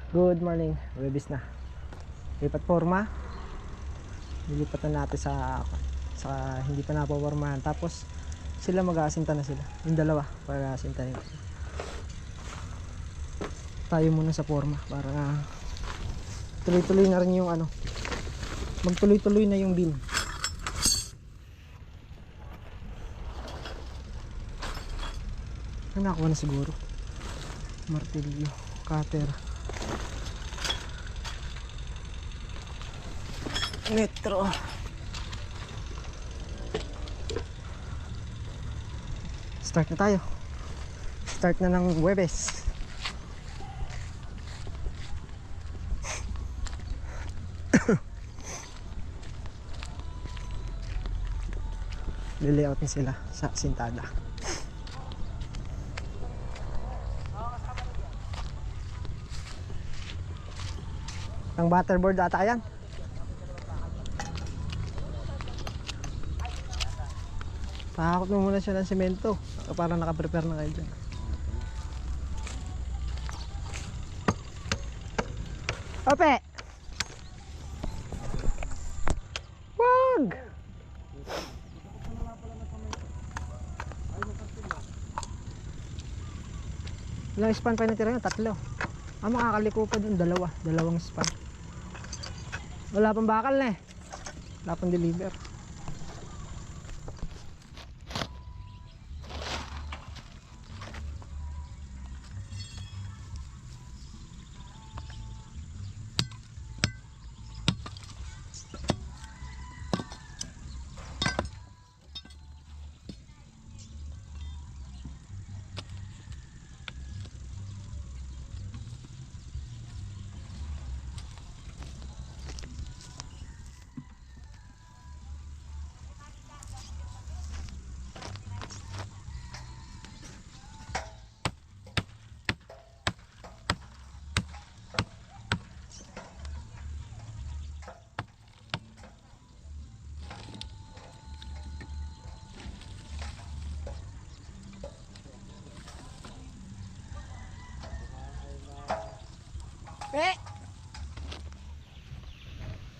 Good morning, release na. Lipat forma. Lilipat na natin sa hindi pa napapormahan. Tapos sila mag-aasinta na sila. Yung dalawa para aasintahin. Tayo muna sa forma para tuloy-tuloy na rin yung ano. Magtuloy-tuloy na yung beam. Nakuha na siguro. Martilyo, cutter. Metro. Start na tayo. Start na ng Huwebes. Lilayout na sila sa sintada. Ang butterboard ata yan. Pakakot mo muna siya ng semento para nakaprepare na kayo dyan. Ope! Wag! Ilang span pa natira yun? 3. Makakaliko pa dun. Dalawang span. Wala pang bakal na eh. Wala pang deliver.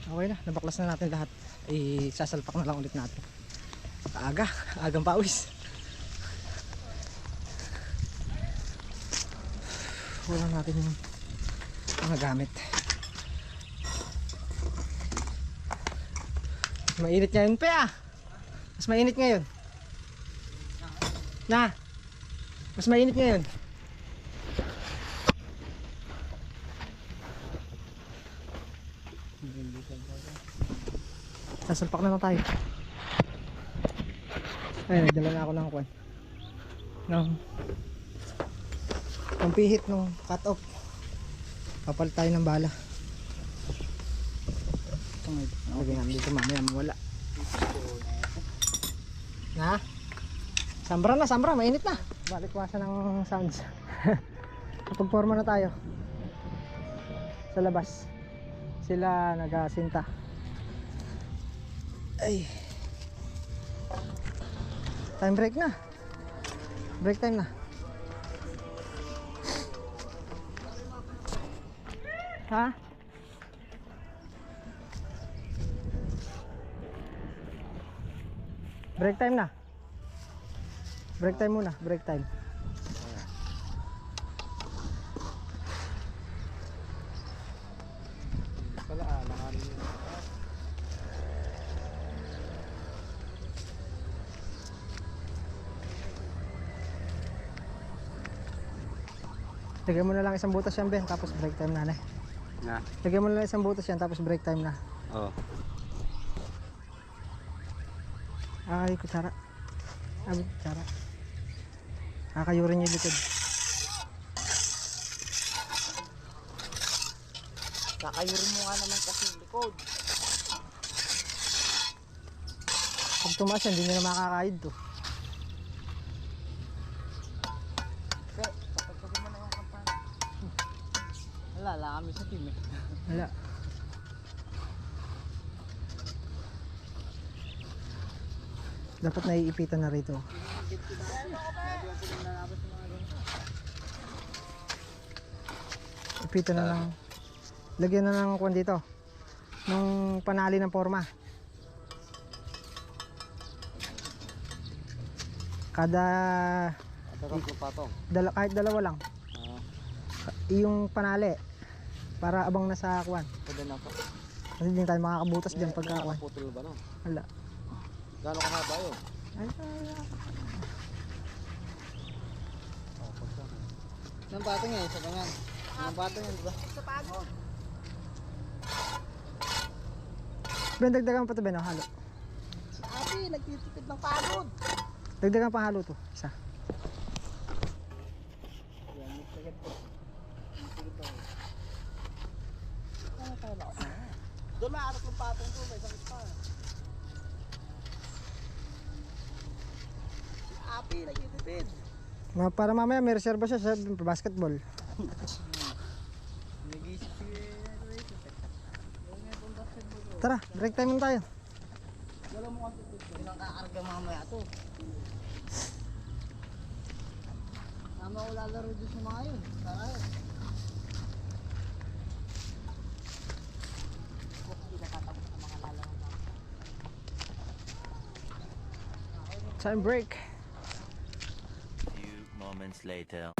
Okay na, nabaklas na natin lahat. Sasalpak na lang ulit natin. Agang pawis. Wala natin yung mga gamit. Mainit ngayon pa ah. Mas mainit ngayon. Mas mainit ngayon. Sasalpak na lang tayo. Ay, nagdala na ako ng kwan. Ng pihit ng cut off. Papalit tayo ng bala. Lagay namin dito mamaya mawala. Sambra, mainit na. Balikwasan ng sounds. Kapag-forma na tayo. Sa labas. Sila nag-asinta. Ay. Time break na. Break time na. Break time na. Break time muna, break time. Lagyan mo na lang isang butas yan, Ben, tapos break time na. Lagyan mo na lang isang butas yan, tapos break time na. Oo. Ay, kutsara. Kutsara. Kakayurin yung likod. Kakayurin mo nga naman kasi yung likod. Pag tumaas yan, hindi nyo na makakahid to. Kapag mo na yung kampana. Wala kami sa team eh. Wala. Dapat naiipitan na rito. Ipito na lang. Lagyan na ng kwan dito. Nung panali ng forma. Kada patong. kahit dalawa lang. Yung panali para abang na sa kwan. Pwede na po. Kasi hindi tayo makakabutas diyan pagka kwan. Putol ba no? Wala. Gano'ng kahaba yun? Ay, Nang patong yan, isa ganyan. Nang patong yan, diba? Ben, dagdagan pa to, Ben, oh, halo. Ate, nagtitipid ng pagod. Dagdagan pa halo to, isa. Yan, nagtagad po. Nagtagad po. Ano tayo lakas na? Doon maaarap ng patong to, may isang spa. Ate, nagtitipid. Para mamaya may reserva siya sa basketball. Nag-iisip si Tara, break time muna tayo. wala mo kasi dito. Ilang kakarga mamaya to. Tama ko lalaro dito sa mga yun. Tara yun. Hindi nakatapos ang mga lalaro na. Time break. Few moments later.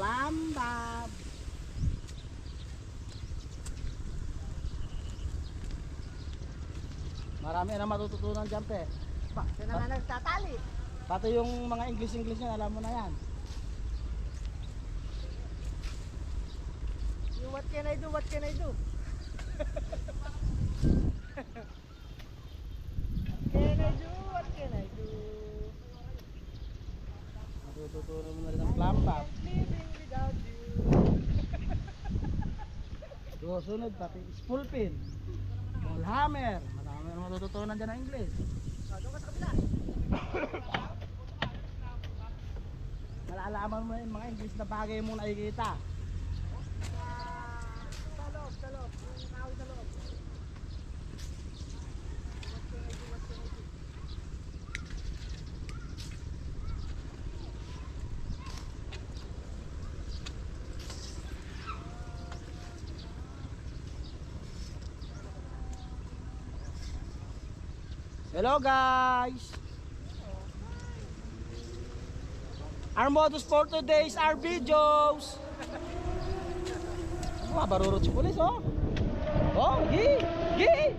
Slam dab. Marami na matututunan dyan, pe. Sino nga nagtatali? Pati yung mga English nyo, alam mo na yan. Yung what can I do, what can I do? What can I do? Matututunan mo na rin ang plamba. Living without you. Susunod, pati spool pin. Ball hammer. Marami na matututunan dyan ng English. Doon ka sa kabila. Malalaman mo na yung mga English na bagay mong nakikita. Sa loob, sa loob. Yung nakawin sa loob. What can I do, what can I do? Hello guys! Our modus for today is our videos! Mga barurot si pulis, oh! Oh, gi! Gi!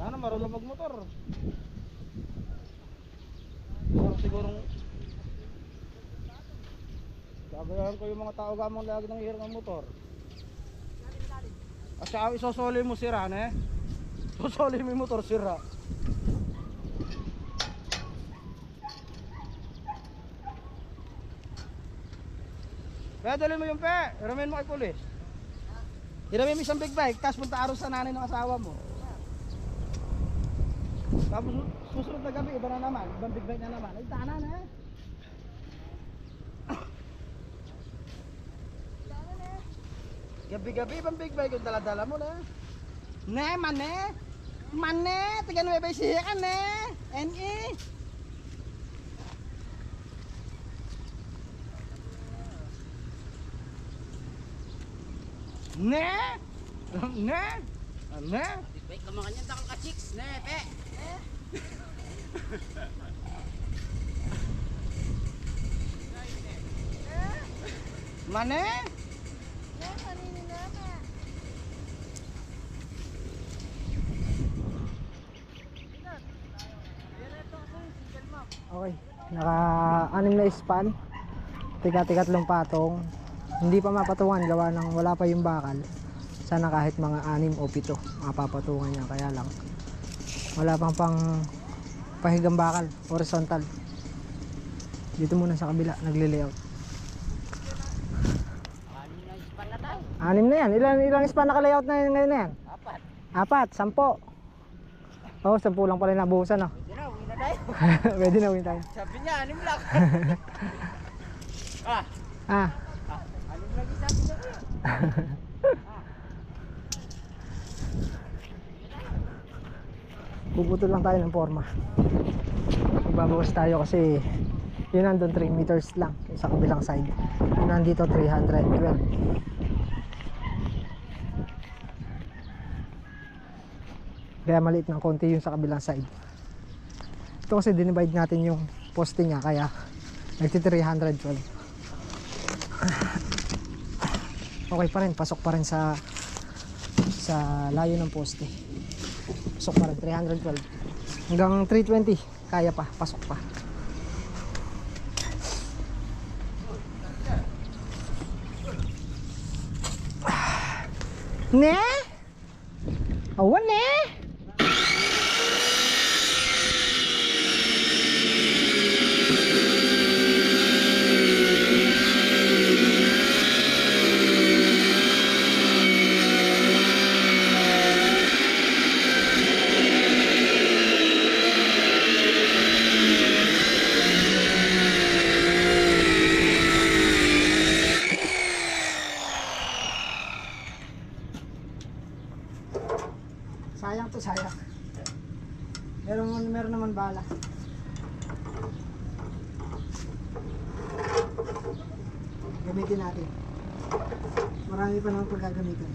Sana marunong magmotor. Sigurong gagayahan ko yung mga tao gamang lagi ng hirang ng motor. At saka isosoli mo sira, ne? Sosoli mo yung motor sira. Kaya dali mo yung pe, hiramin mo kay pulis. Hiramin mo isang big bike, tapos punta aros sa nanay ng asawa mo. Tapos susunod na gabi, iba na naman, ibang big bike na naman. Ay, tahanan eh. Gabi-gabi ibang big bike yung dala-dala mo na. Ne, mane. Mane, taga Nueva Ecija ka, ne. NE. Ne. Ne. Ne. Baik ka makanya takang ka-chicks, ne, pe. Mane. Okay, naka-anim na span. Tiga-tigatlong patong. Hindi pa mapatungan gawa ng wala pa yung bakal. Sana kahit mga 6 o 7 mapapatungan niya, kaya lang wala pang pahigang bakal, horizontal. Dito muna sa kabila, nagle-layout. 6 na yan. Ilang span naka-layout na ngayon na yan? 4, 10. Oh, 10 lang pala nabuhusan, no? Pwede na, uwi na tayo. Pwede na, win tayo. Sabi niya, 6 lang. Ah, Ah, 6 lang isabi niya ko. puputol lang tayo ng forma. Magbabawas tayo kasi yun nandun 3 meters lang sa kabilang side. Yun nandito 312. Kaya maliit ng konti yung sa kabilang side. Ito kasi dinivide natin yung poste niya, kaya nagti 312. Okay pa rin, pasok pa rin sa layo ng poste. Pasok pa rin 312 hanggang 320, kaya pa, pasok pa. Ne? Awan ne? Sayang to, sayang. Meron naman bala. Gamitin natin. Marami pa naman pagkagamitin.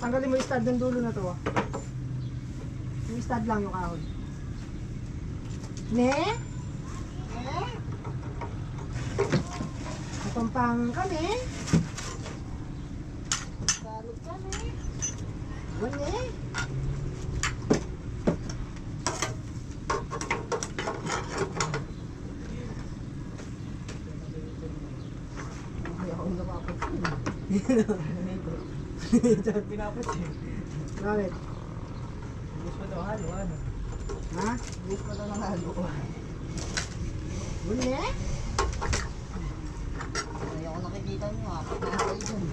Tanggalin mo yung stud ng dulo na to. Yung stud lang yung kahoy. Ne? Ne? Napampang kami. Salot kami. Ne? Hindi ako napapansin. Pinapos eh. Bakit? Gusto pa daw halo, ano? Ha? Gusto pa daw ng halo. Buli? Ayoko nakikita niyo, apat na kayo dyan.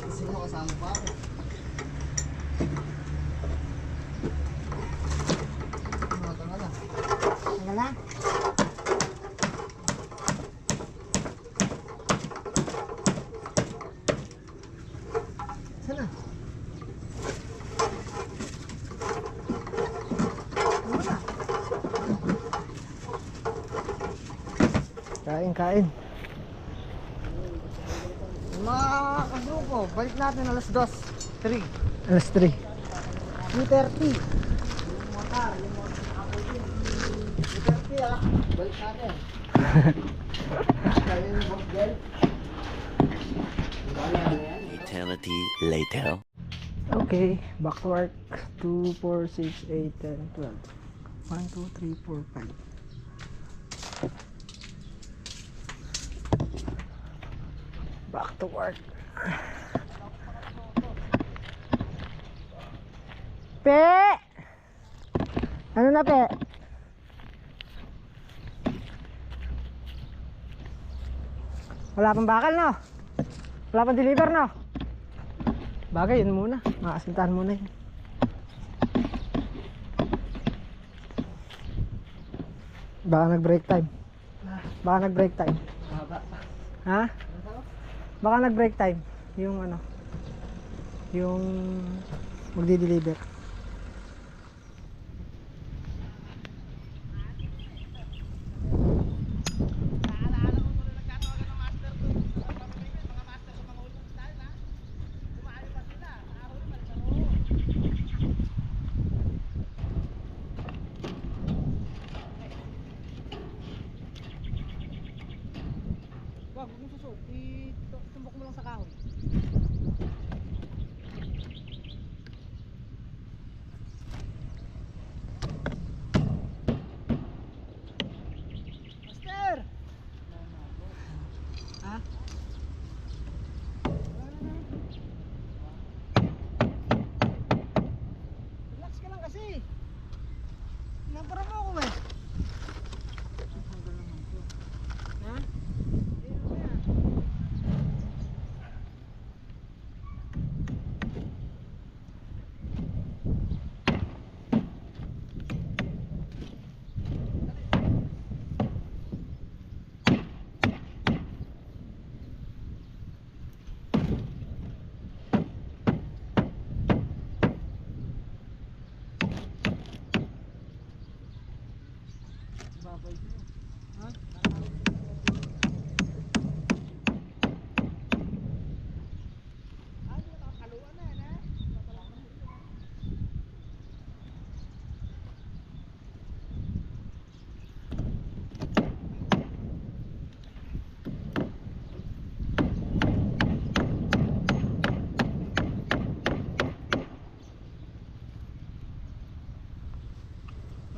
Kasi mo kasama pa ako. Tanggal na. Tanggal na? Sana? Kain. Mga kagrupo, balik natin alas 2, 3. Alas 3. 2:30. Yung motor, ako din. 2:30 ah, balik natin. Kaya yung bogel. Eternity later. Okay, back to work. 2, 4, 6, 8, 10, 12. 1, 2, 3, 4, 5. Back to work. Pe! Ano na, Pe? Wala pang bakal, no? Wala pang deliver, no? Bagay, yun muna. Makasintahan muna yun. Baka nag-break time. Baka nag-break time. Ha? Baka nag-break time. Yung ano, yung magdi-deliver. Wag mo susot. Itumbok mo lang sa kahoy. Master! Ha? Relax ka lang kasi. Nampara mo ako eh. Ha?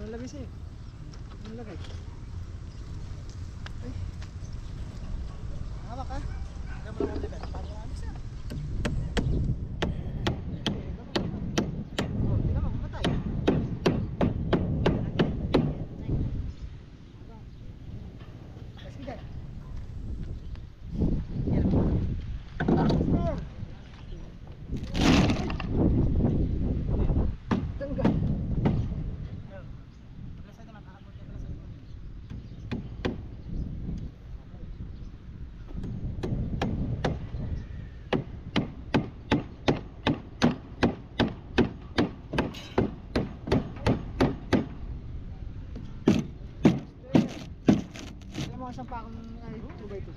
Ano lagay sa'yo? Ano lagay? Ay. Hawak ka. Hawak mo lang ang debet. Paano namin siya? Oh, hindi naman mamatay. Sige dyan. Yan. Master! Tanggal. Isang pakong ay 2x2.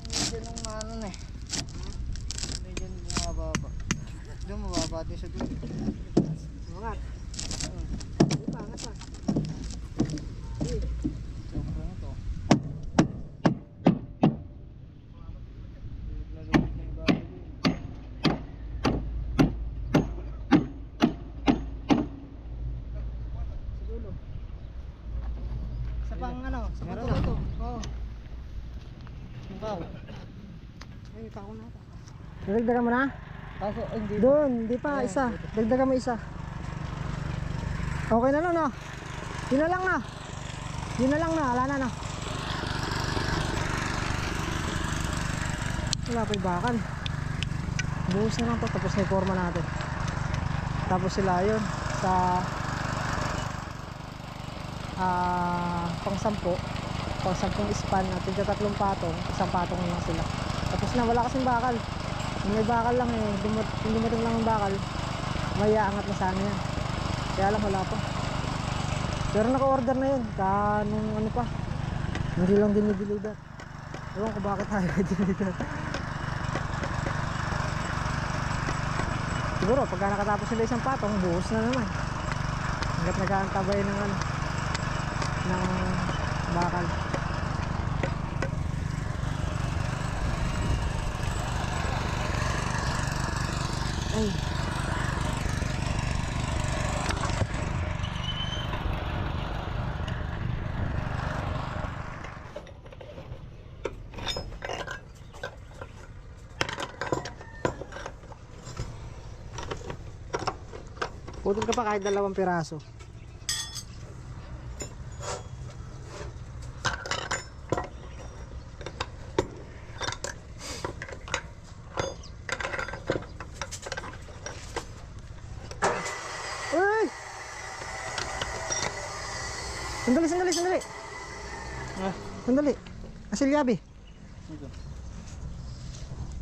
Medyo nung ano na eh. Medyo bumababa. Doon mababa din sa doon. Angat. Di pa, angat pa. Sobra na to. Sa pang ano? Sa Meron pang na. ito. Oo. Ikaw. Ay, kako na ito. Dagdagan mo na? Kaso hindi. Doon, di pa, isa. Dagdagan mo isa. Okay na no? Yun na lang na. Yun na lang na, wala na. Wala pa yung bakal. Buhos na lang to, tapos na yung forma natin. Tapos sila yun, sa pang-sampung span natin, sa 3 patong, isang patong na lang sila. Tapos na, wala kasing bakal. Kung may bakal lang eh, hindi mo lang yung bakal, may aangat na sana yan. Kaya lang wala pa. Pero naka-order na yun, nung ano pa, hindi lang dinideliver. Ewan ko bakit tayo dinideliver. Siguro pagka nakatapos sila isang patong, buhos na naman. Hanggat nag-aantabay ng ano, ng bakal. Ay. Putol ka pa kahit 2 piraso. Uy! Sandali. Sandali. Asilyabi.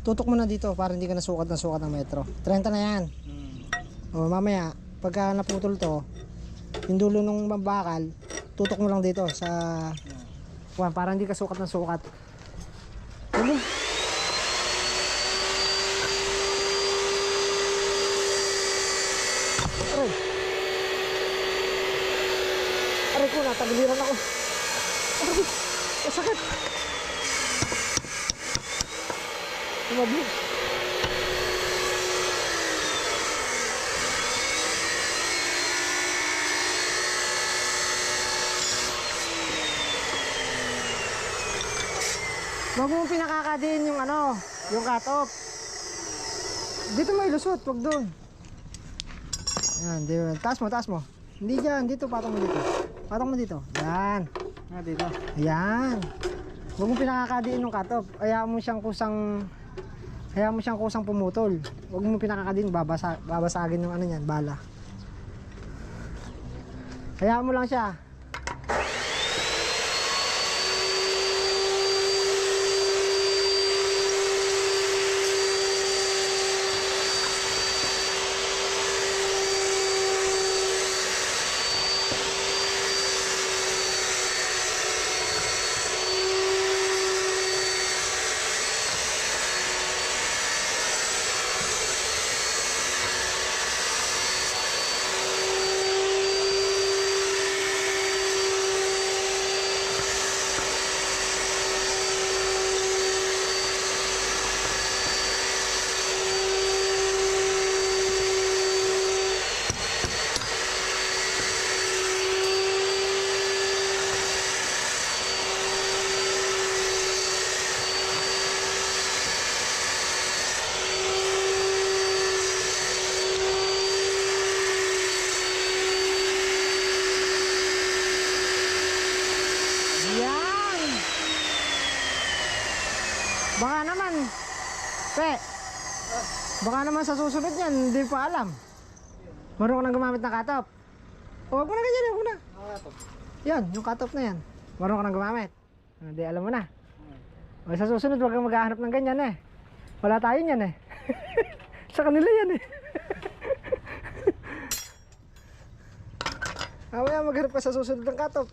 Tutok mo na dito para hindi ka nasukat ng metro. 30 na yan. O mamaya, pagka naputol to, yung dulo ng bakal, tutok mo lang dito sa para hindi ka sukat ng sukat. Sige. Aray. Aray ko, natagiliran ako. Aray, masakit. Tumabli. Wag mo pinakakadiin yung yung cut off. Dito mo ilusot, wag doon. Yan, dito. Taas mo. Hindi dyan, dito, patong mo dito. Patong mo dito. Yan. Dito. Ayan. Wag mo pinakakadiin yung cut off. Hayaan mo siyang kusang pumutol. Wag mo pinakakadiin, babasagin yung niyan, bala. Hayaan mo lang siya. Baka naman sa susunod yan, hindi pa alam. Marunong ka nang gumamit ng cut-off. Huwag mo na ganyan, huwag mo na. Yan, yung cut-off na yan. Marunong ka nang gumamit. Hindi, alam mo na. O, sa susunod, huwag kang maghahanap ng ganyan eh. Wala tayo yan eh. Sa kanila yan eh. Mamaya maghanap ka sa susunod ng cut-off.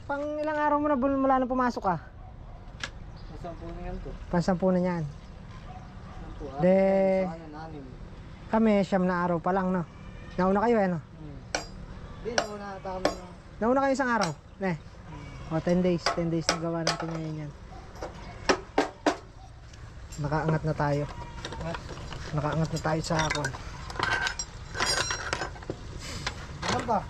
Pang ilang araw mo na mula nang pumasok ka? Pasampu na yan to. Pansampu na yan. Sampu. De, Sana 6. kami 9 na araw pa lang, no? Nauna kayo eh, no? Hindi, nauna ata kami na. Nauna kayo isang araw? O, 10 days. 10 days na gawa natin ngayon yan. Nakaangat na tayo. Nakaangat na tayo sa ako. Ano ba?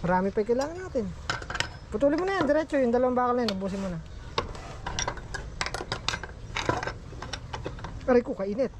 Marami pa yung kailangan natin. Putulin mo na yan, diretso. Yung 2 bakal na yun, ubusin mo na. Aray ko, kainit.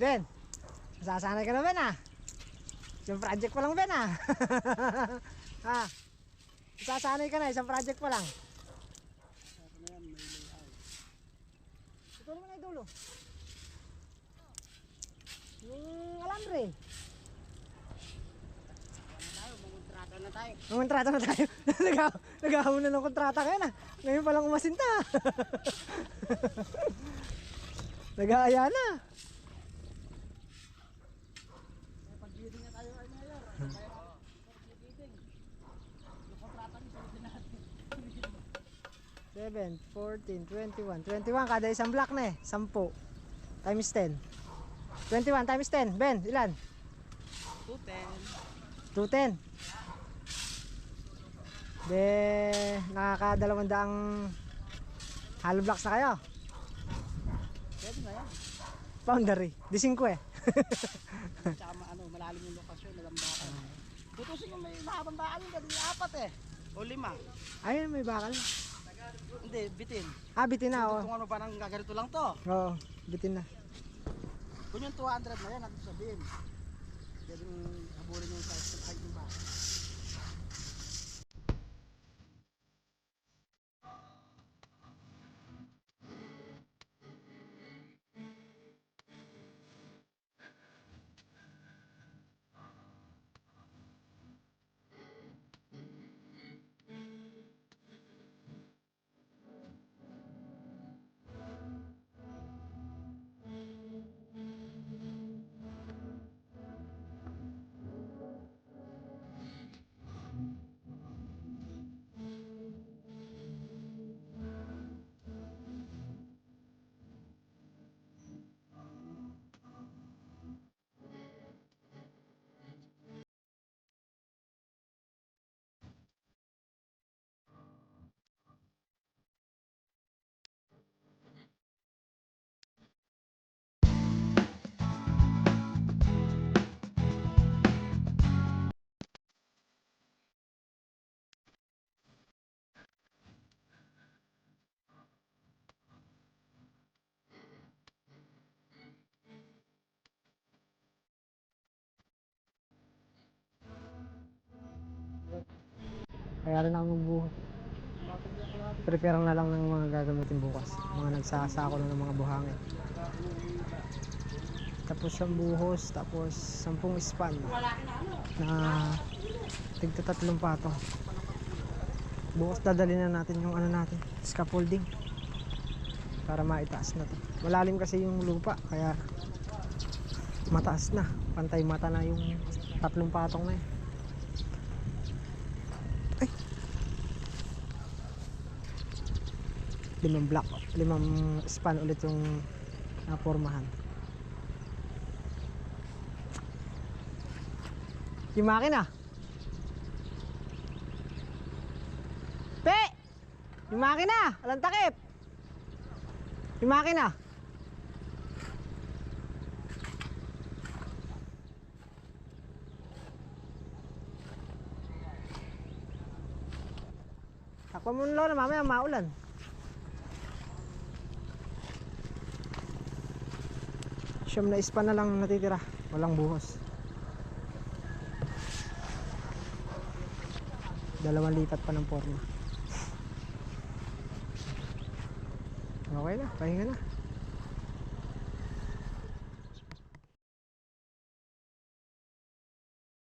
Ben, masasanay ka na Ben ah. Isang project pa lang Ben ah. Ha? Masasanay ka na, isang project pa lang. Ito naman ay dulo. Yung alambre. Mangontrata na tayo. Nag-ahon na ng kontrata kayo na. Ngayon palang umasinta. Nag-aaya na. Seven, 14, 21. 21 kada isang block na eh. 10. Times 10. 21 times 10. Ben, ilan? 210. 210. De, nakaka-200 hollow blocks na kayo. Pwede na yan. Boundary. Di 5 eh. Tsaka malalim yung lokasyon, nalambakan. Tutusin yung may mahabang bakal yung gabi 4 eh. O 5. Ayun, may bakal. Hindi, bitin. Ah, bitin na, oo. Kung ano pa nang gaganito lang to. Oo, bitin na. Kung yung 200 na yan, natin sabihin. Pwede mong habulin yung size ng height ng bakal. Kaya rin ako magbuhos. Prepare na lang ng mga gagamitin bukas. Mga nagsasako na ng mga buhangin. Tapos 1 buhos, tapos 10 span na tigta 3 patong. Bukas dadali na natin yung ano natin, scaffolding para maitaas na to. Malalim kasi yung lupa kaya mataas na, pantay mata na yung 3 patong na yun. Ay, 5 block, 5 span ulit yung napormahan. Yung makina Pe! Yung makina! Walang takip! Yung makina! Takpan mo na mamaya maulan. Siyam na ispan na lang natitira. Walang buhos. 2 lipat pa ng forma. Okay na, pahinga na.